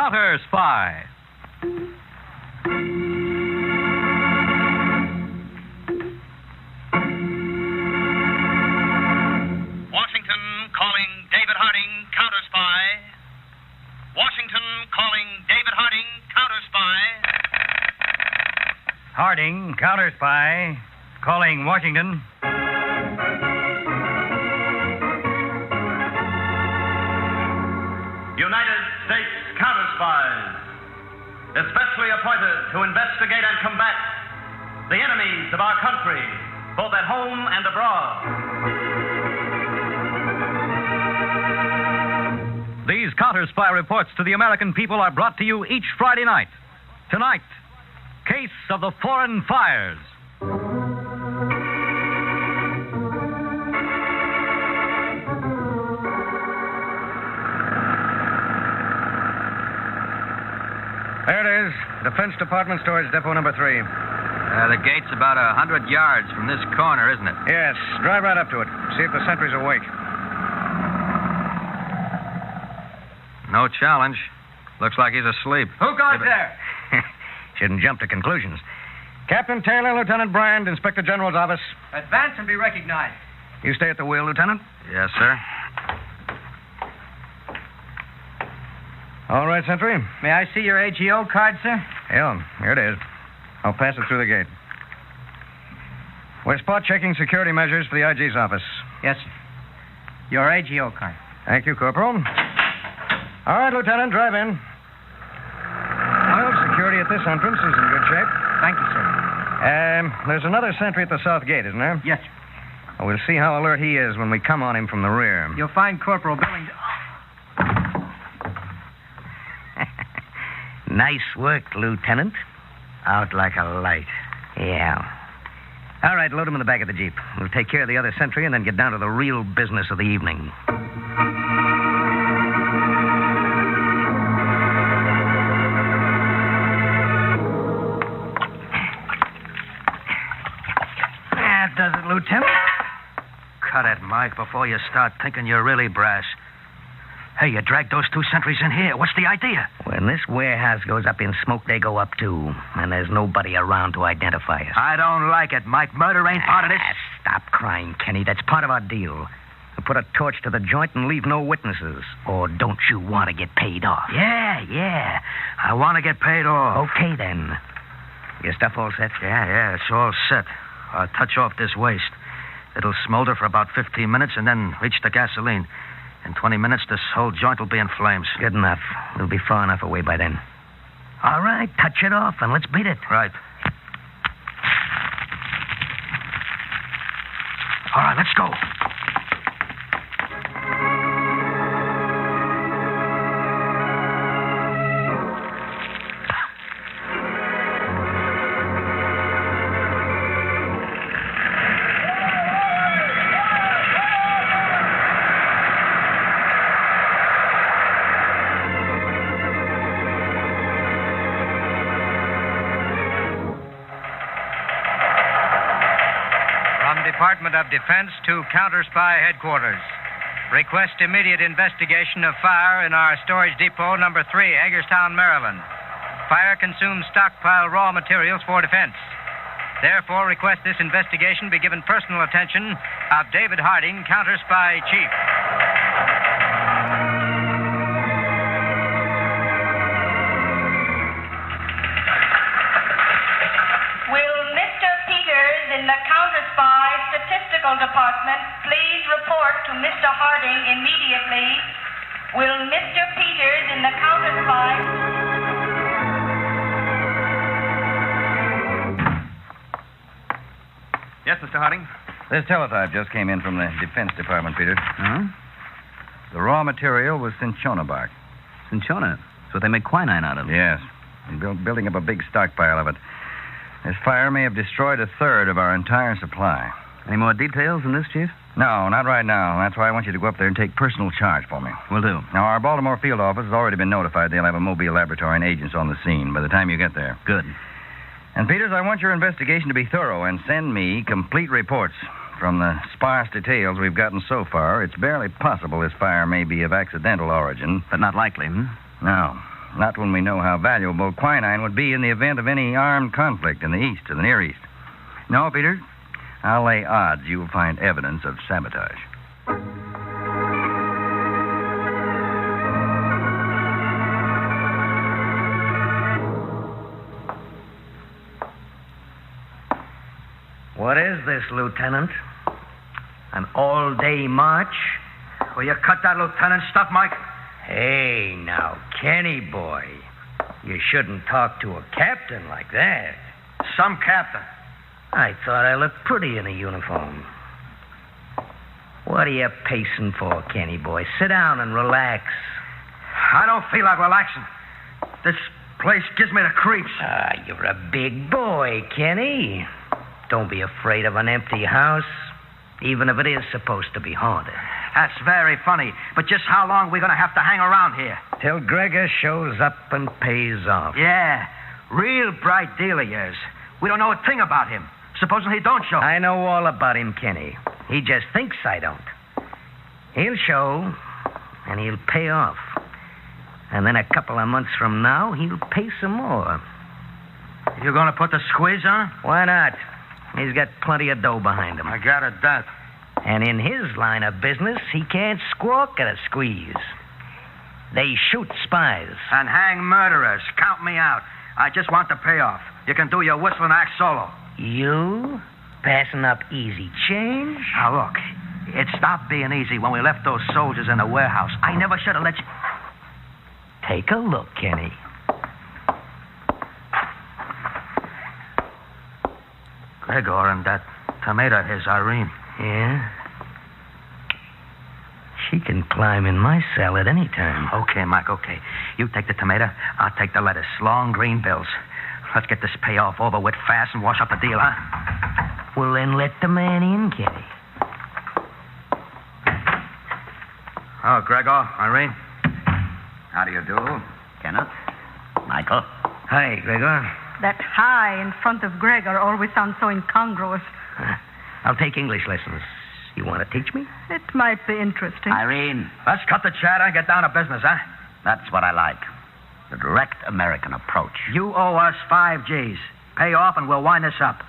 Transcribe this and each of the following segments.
Counterspy. Washington calling David Harding, Counterspy. Washington calling David Harding, Counterspy. Harding, Counterspy. Calling Washington. United States Counterspies, especially appointed to investigate and combat the enemies of our country, both at home and abroad. These Counterspy reports to the American people are brought to you each Friday night. Tonight, Case of the Foreign Fires. There it is. Defense Department Storage Depot number 3. The gate's about 100 yards from this corner, isn't it? Yes. Drive right up to it. See if the sentry's awake. No challenge. Looks like he's asleep. Who goes there? Shouldn't jump to conclusions. Captain Taylor, Lieutenant Brand, Inspector General's office. Advance and be recognized. You stay at the wheel, Lieutenant? Yes, sir. All right, Sentry. May I see your AGO card, sir? Yeah, here it is. I'll pass it through the gate. We're spot checking security measures for the IG's office. Yes, sir. Your AGO card. Thank you, Corporal. All right, Lieutenant, drive in. Well, security at this entrance is in good shape. Thank you, sir. There's another sentry at the south gate, isn't there? Yes, sir. Well, we'll see how alert he is when we come on him from the rear. You'll find Corporal Billings. Nice work, Lieutenant. Out like a light. Yeah. All right, load him in the back of the Jeep. We'll take care of the other sentry and then get down to the real business of the evening. That does it, Lieutenant. Cut it, Mike, before you start thinking you're really brass. Hey, you dragged those two sentries in here. What's the idea? When this warehouse goes up in smoke, they go up too. And there's nobody around to identify us. I don't like it, Mike. Murder ain't part of this. Stop crying, Kenny. That's part of our deal. We'll put a torch to the joint and leave no witnesses. Or don't you want to get paid off? Yeah. I want to get paid off. Okay, then. Your stuff all set? Yeah, it's all set. I'll touch off this waste. It'll smolder for about 15 minutes and then reach the gasoline. In 20 minutes, this whole joint will be in flames. Good enough. We'll be far enough away by then. All right, touch it off and let's beat it. Right. All right, let's go. Department of Defense to Counterspy Headquarters. Request immediate investigation of fire in our storage depot number 3, Hagerstown, Maryland. Fire consumes stockpile raw materials for defense. Therefore, request this investigation be given personal attention of David Harding, Counterspy Chief. In the Counterspy Statistical Department, please report to Mr. Harding immediately. Will Mr. Peters in the Counterspy... Yes, Mr. Harding? This teletype just came in from the Defense Department, Peter. Huh? The raw material was cinchona bark. Cinchona? That's what they make quinine out of. Yes. And building up a big stockpile of it. This fire may have destroyed a third of our entire supply. Any more details than this, Chief? No, not right now. That's why I want you to go up there and take personal charge for me. Will do. Now, our Baltimore field office has already been notified they'll have a mobile laboratory and agents on the scene by the time you get there. Good. And, Peters, I want your investigation to be thorough and send me complete reports. From the sparse details we've gotten so far, it's barely possible this fire may be of accidental origin. But not likely, hmm? No. Not when we know how valuable quinine would be in the event of any armed conflict in the East or the Near East. No, Peter, I'll lay odds you'll find evidence of sabotage. What is this, Lieutenant? An all-day march? Will you cut that lieutenant stuff, Mike? Hey, now, Kenny boy. You shouldn't talk to a captain like that. Some captain. I thought I looked pretty in a uniform. What are you pacing for, Kenny boy? Sit down and relax. I don't feel like relaxing. This place gives me the creeps. You're a big boy, Kenny. Don't be afraid of an empty house, even if it is supposed to be haunted. That's very funny, but just how long are we going to have to hang around here? Till Gregor shows up and pays off. Yeah, real bright deal he is. We don't know a thing about him. Supposing he don't show. I know all about him, Kenny. He just thinks I don't. He'll show, and he'll pay off. And then a couple of months from now, he'll pay some more. You going to put the squeeze on? Why not? He's got plenty of dough behind him. I got it, that. And in his line of business, he can't squawk at a squeeze. They shoot spies. And hang murderers. Count me out. I just want the payoff. You can do your whistling act solo. You? Passing up easy change? Now, look. It stopped being easy when we left those soldiers in the warehouse. I never should have let you... Take a look, Kenny. Gregor and that tomato of his, Irene. Yeah? She can climb in my cell at any time. Okay, Mike, okay. You take the tomato, I'll take the lettuce. Long green bills. Let's get this payoff over with fast and wash up the deal, huh? Well, then let the man in, Kenny. Oh, Gregor, Irene. How do you do, Kenneth? Michael? Hi, Gregor. That hi in front of Gregor always sounds so incongruous. I'll take English lessons. You want to teach me? It might be interesting. Irene, Let's cut the chatter and get down to business, huh? that's what I like. The direct American approach. You owe us 5 G's. Pay off and we'll wind this up.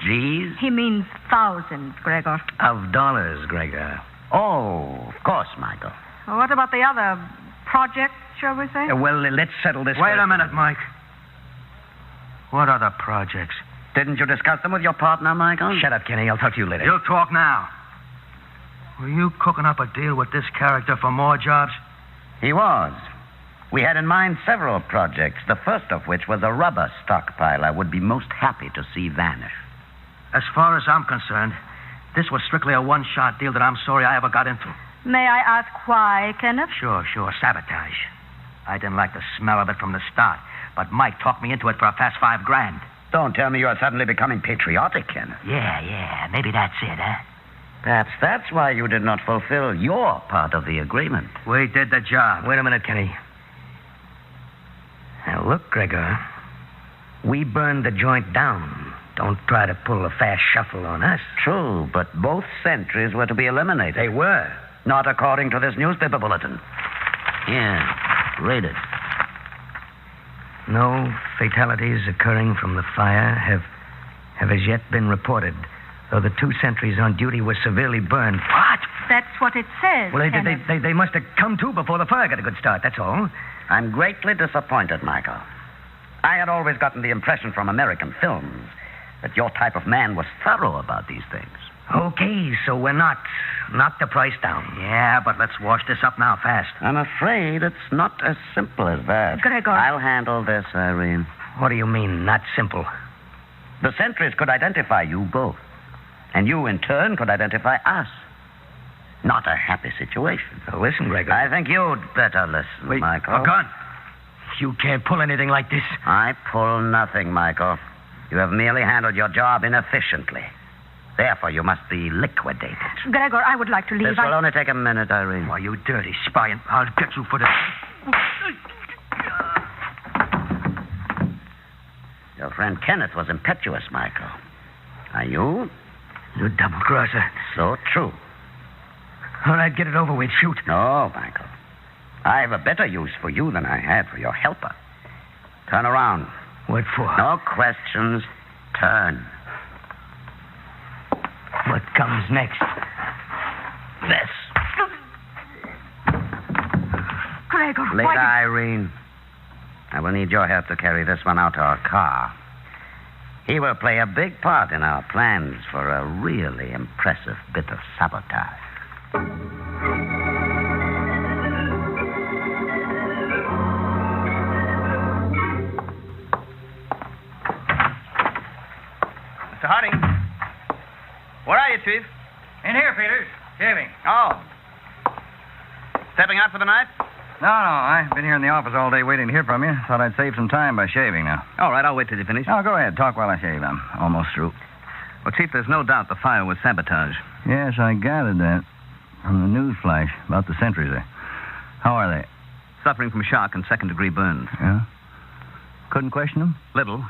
G's? He means thousands, Gregor. Of dollars, Gregor. Oh, of course, Michael. What about the other project, shall we say? Well, let's settle this Wait first. a minute, Mike. What other projects? Didn't you discuss them with your partner, Michael? Shut up, Kenny. I'll talk to you later. You'll talk now. Were you cooking up a deal with this character for more jobs? He was. We had in mind several projects, the first of which was a rubber stockpile I would be most happy to see vanish. As far as I'm concerned, this was strictly a one-shot deal that I'm sorry I ever got into. May I ask why, Kenneth? Sure. Sabotage. I didn't like the smell of it from the start, but Mike talked me into it for a fast $5,000. Don't tell me you're suddenly becoming patriotic, Kenneth. Yeah. Maybe that's it, huh? Perhaps that's why you did not fulfill your part of the agreement. We did the job. Wait a minute, Kenny. Now, look, Gregor. We burned the joint down. Don't try to pull a fast shuffle on us. True, but both sentries were to be eliminated. They were. Not according to this newspaper bulletin. Here, read it. No fatalities occurring from the fire have as yet been reported, though the 2 sentries on duty were severely burned. What? That's what it says, Well, Kenneth. they must have come to before the fire got a good start, that's all. I'm greatly disappointed, Michael. I had always gotten the impression from American films that your type of man was thorough about these things. Okay, so we're not. Knock the price down. Yeah, but let's wash this up now fast. I'm afraid it's not as simple as that. Gregor. I'll handle this, Irene. What do you mean, not simple? The sentries could identify you both. And you, in turn, could identify us. Not a happy situation. Now, listen, Gregor. I think you'd better listen, Michael. A gun. You can't pull anything like this. I pull nothing, Michael. You have merely handled your job inefficiently. Therefore, you must be liquidated. Gregor, I would like to leave. This will only take a minute, Irene. Why, you dirty spy, and I'll get you for this. Your friend Kenneth was impetuous, Michael. Are you? You double-crosser. So true. All right, get it over with. Shoot. No, Michael. I have a better use for you than I had for your helper. Turn around. What for? No questions. Turn. What comes next? This. Gregor, Lady why... Irene, I will need your help to carry this one out to our car. He will play a big part in our plans for a really impressive bit of sabotage. Mr. Harding. Where are you, Chief? In here, Peters. Shaving. Oh. Stepping out for the night? No, I've been here in the office all day waiting to hear from you. Thought I'd save some time by shaving now. All right, I'll wait till you finish. Oh, go ahead. Talk while I shave. I'm almost through. Well, Chief, there's no doubt the fire was sabotage. Yes, I gathered that from the news flash about the sentries there. How are they? Suffering from shock and second-degree burns. Yeah? Couldn't question them? Little.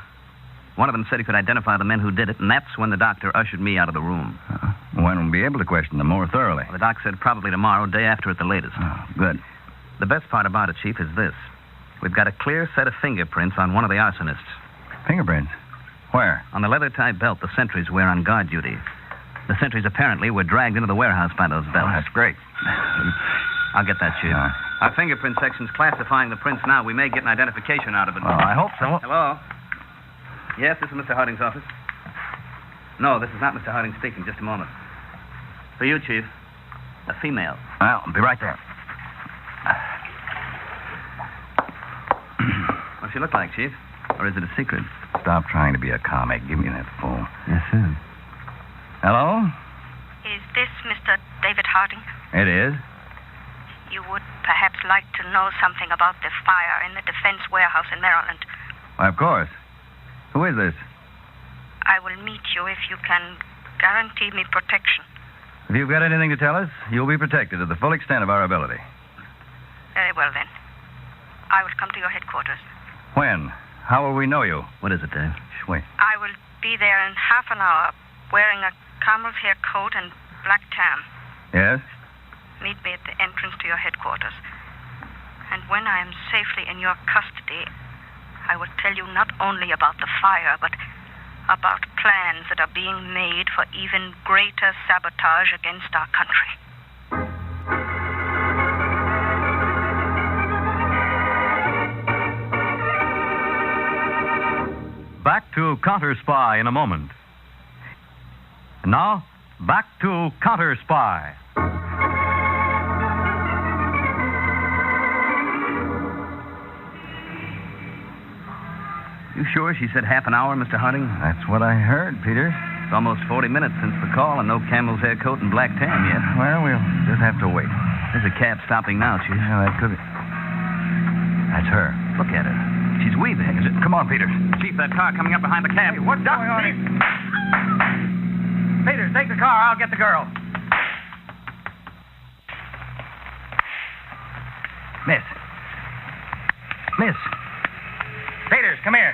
One of them said he could identify the men who did it, and that's when the doctor ushered me out of the room. When we'll be able to question them more thoroughly. Well, the doc said probably tomorrow, day after at the latest. Oh, good. The best part about it, Chief, is this. We've got a clear set of fingerprints on one of the arsonists. Fingerprints? Where? On the leather-tied belt the sentries wear on guard duty. The sentries apparently were dragged into the warehouse by those belts. Oh, that's great. I'll get that, Chief. Our fingerprint section's classifying the prints now. We may get an identification out of it. Well, I hope so. Hello? Yes, this is Mr. Harding's office. No, this is not Mr. Harding speaking. Just a moment. For you, Chief. A female. Well, I'll be right there. What's she look like, Chief? Or is it a secret? Stop trying to be a comic. Give me that phone. Yes, sir. Hello? Is this Mr. David Harding? It is. You would perhaps like to know something about the fire in the defense warehouse in Maryland. Why, of course. Who is this? I will meet you if you can guarantee me protection. If you've got anything to tell us, you'll be protected to the full extent of our ability. Very well, then. I will come to your headquarters. When? How will we know you? What is it, Dave? Shh, wait. I will be there in half an hour, wearing a camel's hair coat and black tam. Yes? Meet me at the entrance to your headquarters. And when I am safely in your custody, I will tell you not only about the fire, but about plans that are being made for even greater sabotage against our country. Back to Counterspy in a moment. And now, back to Counterspy. You sure she said half an hour, Mr. Harding? That's what I heard, Peter. It's almost 40 minutes since the call and no camel's hair coat and black tam yet. Well, we'll just have to wait. There's a cab stopping now, Chief. Yeah, that could be. That's her. Look at her. She's weaving. Come on, Peter. Chief, that car coming up behind the cab. Hey, what's going on here? Peters, take the car. I'll get the girl. Miss. Peters, come here.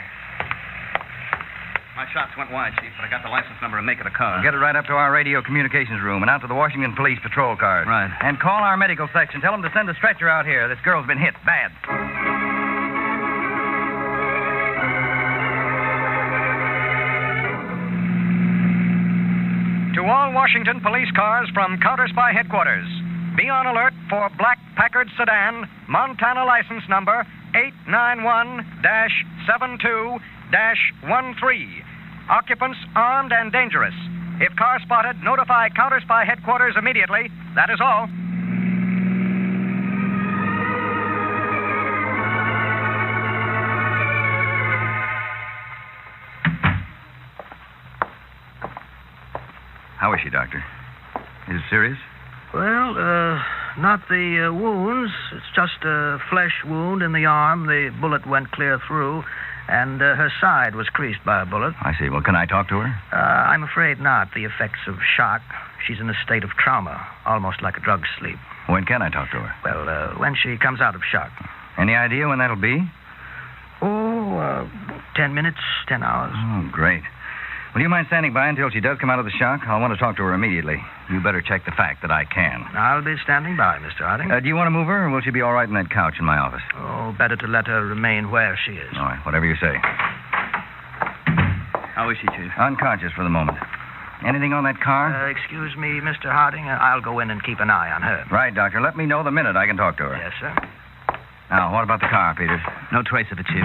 My shots went wide, Chief, but I got the license number and make of the car. Get it right up to our radio communications room and out to the Washington Police patrol cars. Right. And call our medical section. Tell them to send a stretcher out here. This girl's been hit bad. To all Washington police cars from Counterspy headquarters, be on alert for black Packard sedan, Montana license number 891-72-13. Occupants armed and dangerous. If car spotted, notify Counterspy headquarters immediately. That is all. How is she, Doctor? Is it serious? Well, not the wounds. It's just a flesh wound in the arm. The bullet went clear through, and her side was creased by a bullet. I see. Well, can I talk to her? I'm afraid not. The effects of shock. She's in a state of trauma, almost like a drug sleep. When can I talk to her? Well, when she comes out of shock. Any idea when that'll be? 10 minutes, 10 hours. Oh, great. Will you mind standing by until she does come out of the shock? I'll want to talk to her immediately. You better check the fact that I can. I'll be standing by, Mr. Harding. Do you want to move her, or will she be all right in that couch in my office? Oh, better to let her remain where she is. All right, whatever you say. How is she, Chief? Unconscious for the moment. Anything on that car? Excuse me, Mr. Harding. I'll go in and keep an eye on her. Right, Doctor. Let me know the minute I can talk to her. Yes, sir. Now, what about the car, Peters? No trace of it, Chief.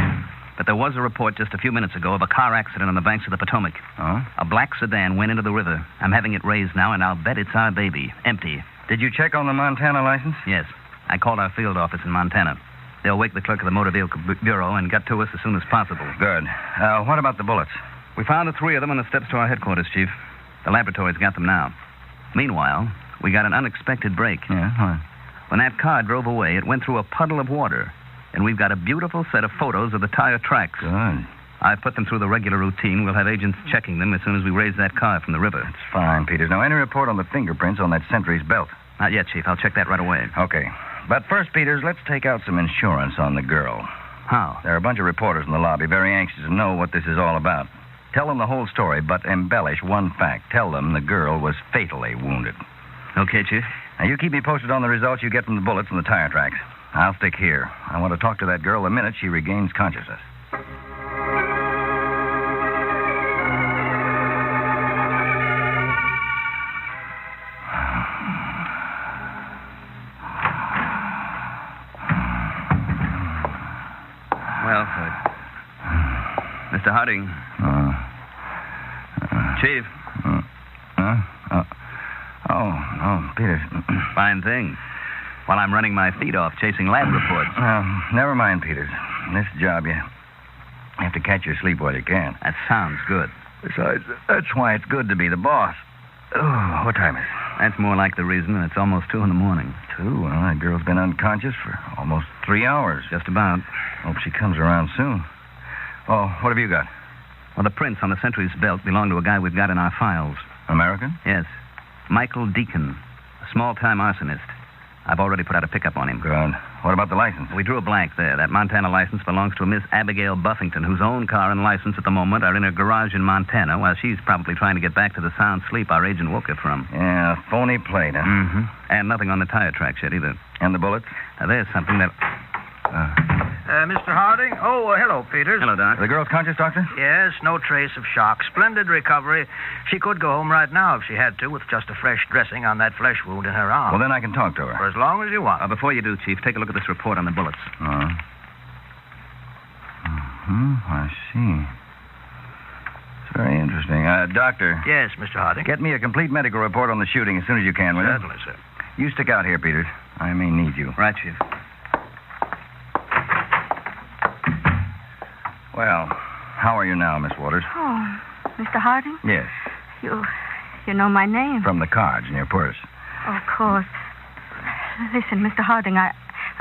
But there was a report just a few minutes ago of a car accident on the banks of the Potomac. Oh? A black sedan went into the river. I'm having it raised now, and I'll bet it's our baby. Empty. Did you check on the Montana license? Yes. I called our field office in Montana. They'll wake the clerk of the Motor Vehicle Bureau and get to us as soon as possible. Good. What about the bullets? We found the 3 of them on the steps to our headquarters, Chief. The laboratory's got them now. Meanwhile, we got an unexpected break. Yeah, what? When that car drove away, it went through a puddle of water. And we've got a beautiful set of photos of the tire tracks. Good. I've put them through the regular routine. We'll have agents checking them as soon as we raise that car from the river. That's fine, Peters. Now, any report on the fingerprints on that sentry's belt? Not yet, Chief. I'll check that right away. Okay. But first, Peters, let's take out some insurance on the girl. How? There are a bunch of reporters in the lobby very anxious to know what this is all about. Tell them the whole story, but embellish one fact. Tell them the girl was fatally wounded. Okay, Chief. Now, you keep me posted on the results you get from the bullets and the tire tracks. I'll stick here. I want to talk to that girl the minute she regains consciousness. Well, Mr. Harding. Chief. Oh, Peters. Fine thing. While I'm running my feet off chasing lab reports. Never mind, Peters. This job, you have to catch your sleep while you can. That sounds good. Besides, that's why it's good to be the boss. Oh, what time is it? That's more like the reason, and it's almost 2 in the morning. 2? Well, that girl's been unconscious for almost 3 hours. Just about. Hope she comes around soon. Oh, what have you got? Well, the prints on the sentry's belt belong to a guy we've got in our files. American? Yes. Michael Deacon, a small-time arsonist. I've already put out a pickup on him. Good. What about the license? We drew a blank there. That Montana license belongs to a Miss Abigail Buffington, whose own car and license at the moment are in her garage in Montana, while she's probably trying to get back to the sound sleep our agent woke her from. Yeah, phony plate, huh? Mm-hmm. And nothing on the tire tracks yet, either. And the bullets? There's something that... Mr. Harding? Oh, hello, Peters. Hello, Doc. The girl's conscious, Doctor? Yes, no trace of shock. Splendid recovery. She could go home right now if she had to, with just a fresh dressing on that flesh wound in her arm. Well, then I can talk to her. For as long as you want. Before you do, Chief, take a look at this report on the bullets. I see. It's very interesting. Doctor. Yes, Mr. Harding. Get me a complete medical report on the shooting as soon as you can, will you? Certainly, sir. You stick out here, Peters. I may need you. Right, Chief. Well, how are you now, Miss Waters? Oh, Mr. Harding? Yes, You know my name. from the cards in your purse. Of course. Listen, Mr. Harding, I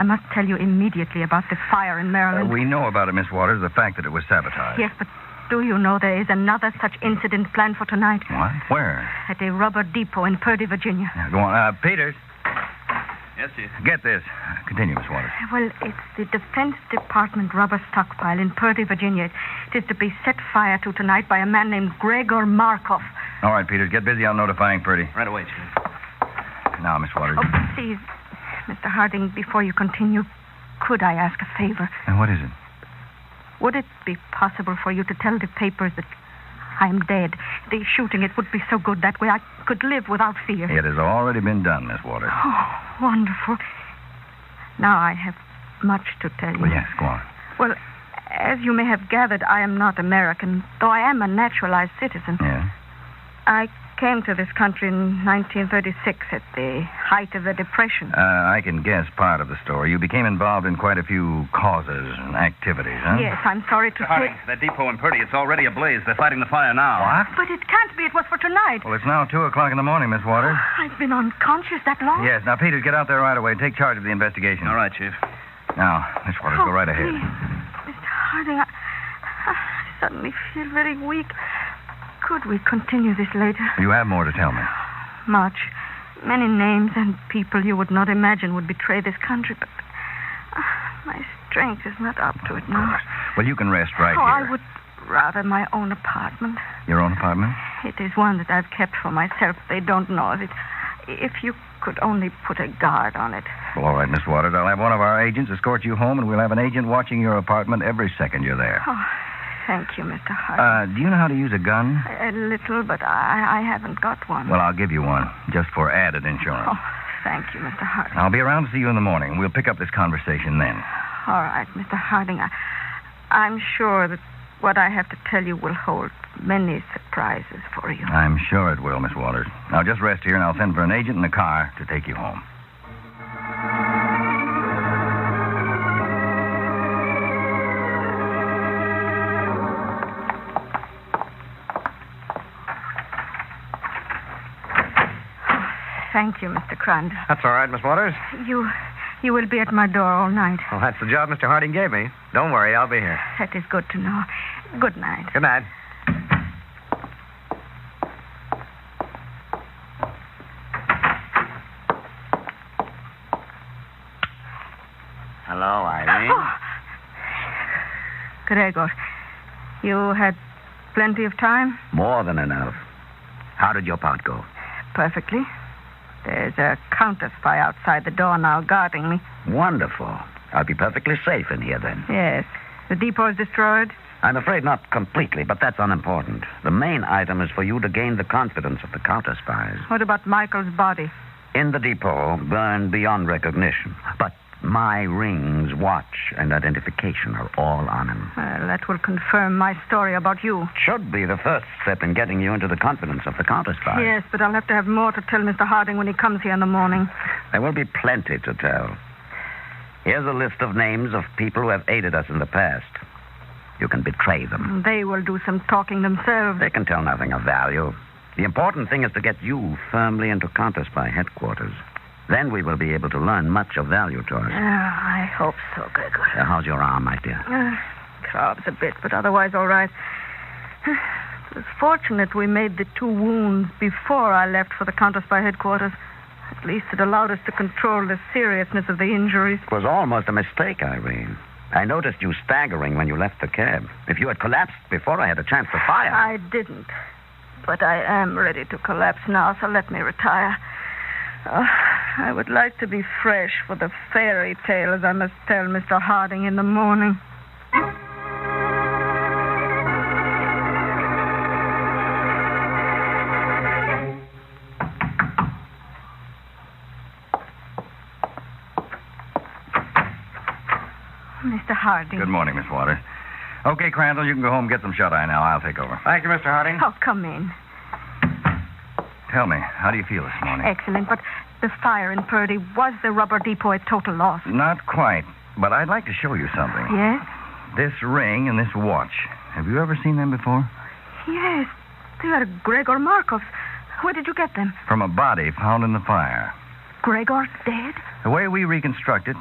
must tell you immediately about the fire in Maryland. We know about it, Miss Waters, the fact that it was sabotaged. Yes, but do you know there is another such incident planned for tonight? What? Where? At a rubber depot in Purdy, Virginia. Now, go on. Peters, Yes, Chief. get this. Continue, Miss Waters. Well, it's the Defense Department rubber stockpile in Purdy, Virginia. It is to be set fire to tonight by a man named Gregor Markov. All right, Peters, get busy on notifying Purdy. Right away, Chief. Now, Miss Waters. Oh, please, Mr. Harding, before you continue, could I ask a favor? And what is it? Would it be possible for you to tell the papers that I am dead? The shooting, it would be so good. That way I could live without fear. It has already been done, Miss Waters. Oh, wonderful. Now I have much to tell you. Well, yes, go on. Well, as you may have gathered, I am not American, though I am a naturalized citizen. Yeah? I came to this country in 1936 at the height of the Depression. I can guess part of the story. You became involved in quite a few causes and activities, huh? Yes, I'm sorry to Mr. say... Harding, that depot in Purdy, it's already ablaze. They're fighting the fire now. What? But it can't be. It was for tonight. Well, it's now 2 o'clock in the morning, Miss Waters. I've been unconscious that long? Yes. Now, Peters, get out there right away. Take charge of the investigation. All right, Chief. Now, Miss Waters, go right ahead. Please. Mr. Harding, I suddenly feel very weak. Could we continue this later? You have more to tell me. Much. Many names and people you would not imagine would betray this country, but my strength is not up to it now. Well, you can rest right here. I would rather my own apartment. Your own apartment? It is one that I've kept for myself. They don't know of it. If you could only put a guard on it. Well, all right, Miss Waters. I'll have one of our agents escort you home, and we'll have an agent watching your apartment every second you're there. Oh, thank you, Mr. Harding. Do you know how to use a gun? A little, but I haven't got one. Well, I'll give you one, just for added insurance. Oh, thank you, Mr. Harding. I'll be around to see you in the morning. We'll pick up this conversation then. All right, Mr. Harding. I'm sure that what I have to tell you will hold many surprises for you. I'm sure it will, Miss Waters. Now, just rest here, and I'll send for an agent and a car to take you home. Thank you, Mr. Crandall. That's all right, Miss Waters. You will be at my door all night. Well, that's the job Mr. Harding gave me. Don't worry, I'll be here. That is good to know. Good night. Good night. Hello, Irene. Oh. Gregor, you had plenty of time? More than enough. How did your part go? Perfectly. There's a counterspy outside the door now guarding me. Wonderful. I'll be perfectly safe in here then. Yes. The depot is destroyed? I'm afraid not completely, but that's unimportant. The main item is for you to gain the confidence of the counterspies. What about Michael's body? In the depot, burned beyond recognition. But my rings, watch, and identification are all on him. Well, that will confirm my story about you. Should be the first step in getting you into the confidence of the counterspies. Yes, but I'll have to have more to tell Mr. Harding when he comes here in the morning. There will be plenty to tell. Here's a list of names of people who have aided us in the past. You can betray them. They will do some talking themselves. They can tell nothing of value. The important thing is to get you firmly into Counterspy headquarters. Then we will be able to learn much of value to us. I hope so, Gregor. How's your arm, my dear? Throbs a bit, but otherwise all right. It was fortunate we made the 2 wounds before I left for the Counterspy headquarters. At least it allowed us to control the seriousness of the injuries. It was almost a mistake, Irene. I noticed you staggering when you left the cab. If you had collapsed before I had a chance to fire... I didn't. But I am ready to collapse now, so let me retire. I would like to be fresh for the fairy tales I must tell Mr. Harding in the morning. Mr. Harding. Good morning, Miss Waters. Okay, Crandall, you can go home and get some shut-eye now. I'll take over. Thank you, Mr. Harding. Oh, come in. Tell me, how do you feel this morning? Excellent, but the fire in Purdy, was the rubber depot a total loss? Not quite, but I'd like to show you something. Yes? This ring and this watch. Have you ever seen them before? Yes. They are Gregor Markov's. Where did you get them? From a body found in the fire. Gregor dead? The way we reconstruct it,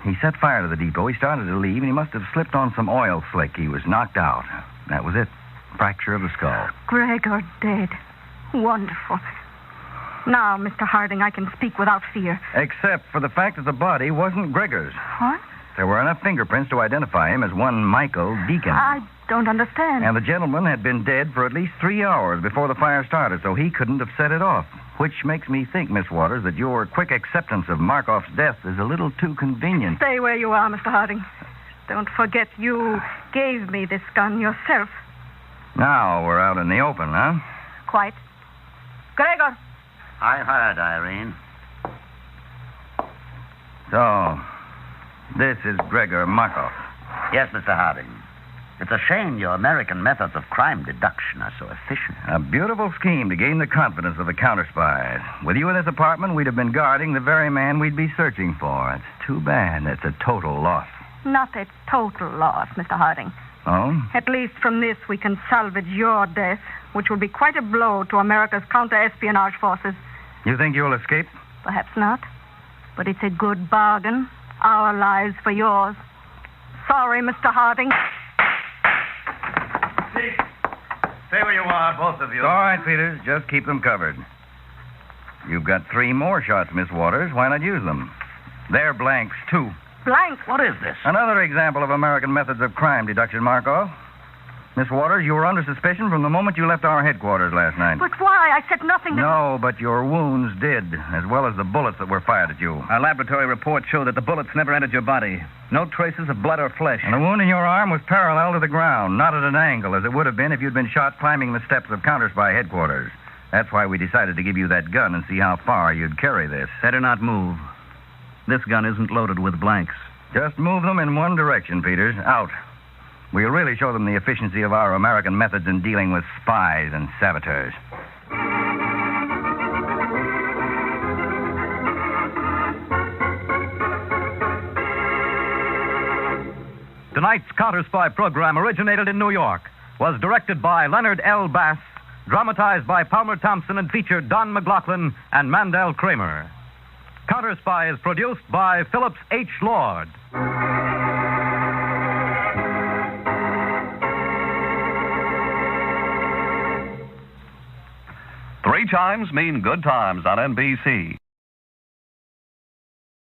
he set fire to the depot. He started to leave, and he must have slipped on some oil slick. He was knocked out. That was it. Fracture of the skull. Gregor dead. Wonderful. Now, Mr. Harding, I can speak without fear. Except for the fact that the body wasn't Gregor's. What? There were enough fingerprints to identify him as one Michael Deacon. I don't understand. And the gentleman had been dead for at least 3 hours before the fire started, so he couldn't have set it off. Which makes me think, Miss Waters, that your quick acceptance of Markoff's death is a little too convenient. Stay where you are, Mr. Harding. Don't forget you gave me this gun yourself. Now we're out in the open, huh? Quite. Gregor! I heard, Irene. So, this is Gregor Markoff. Yes, Mr. Harding. It's a shame your American methods of crime deduction are so efficient. A beautiful scheme to gain the confidence of the counterspies. With you in this apartment, we'd have been guarding the very man we'd be searching for. It's too bad. It's a total loss. Not a total loss, Mr. Harding. Oh? At least from this we can salvage your death, which will be quite a blow to America's counter-espionage forces. You think you'll escape? Perhaps not. But it's a good bargain. Our lives for yours. Sorry, Mr. Harding. Stay where you are, both of you. All right, Peters. Just keep them covered. You've got 3 more shots, Miss Waters. Why not use them? They're blanks, too. Blank? What is this? Another example of American methods of crime deduction, Markov. Miss Waters, you were under suspicion from the moment you left our headquarters last night. But why? I said nothing. No, but your wounds did, as well as the bullets that were fired at you. Our laboratory report showed that the bullets never entered your body. No traces of blood or flesh. And the wound in your arm was parallel to the ground, not at an angle, as it would have been if you'd been shot climbing the steps of Counterspy headquarters. That's why we decided to give you that gun and see how far you'd carry this. Better not move. This gun isn't loaded with blanks. Just move them in one direction, Peters. Out. We'll really show them the efficiency of our American methods in dealing with spies and saboteurs. Tonight's Counterspy program originated in New York, was directed by Leonard L. Bass, dramatized by Palmer Thompson, and featured Don McLaughlin and Mandel Kramer. Counterspy is produced by Phillips H. Lord. 3 chimes mean good times on NBC.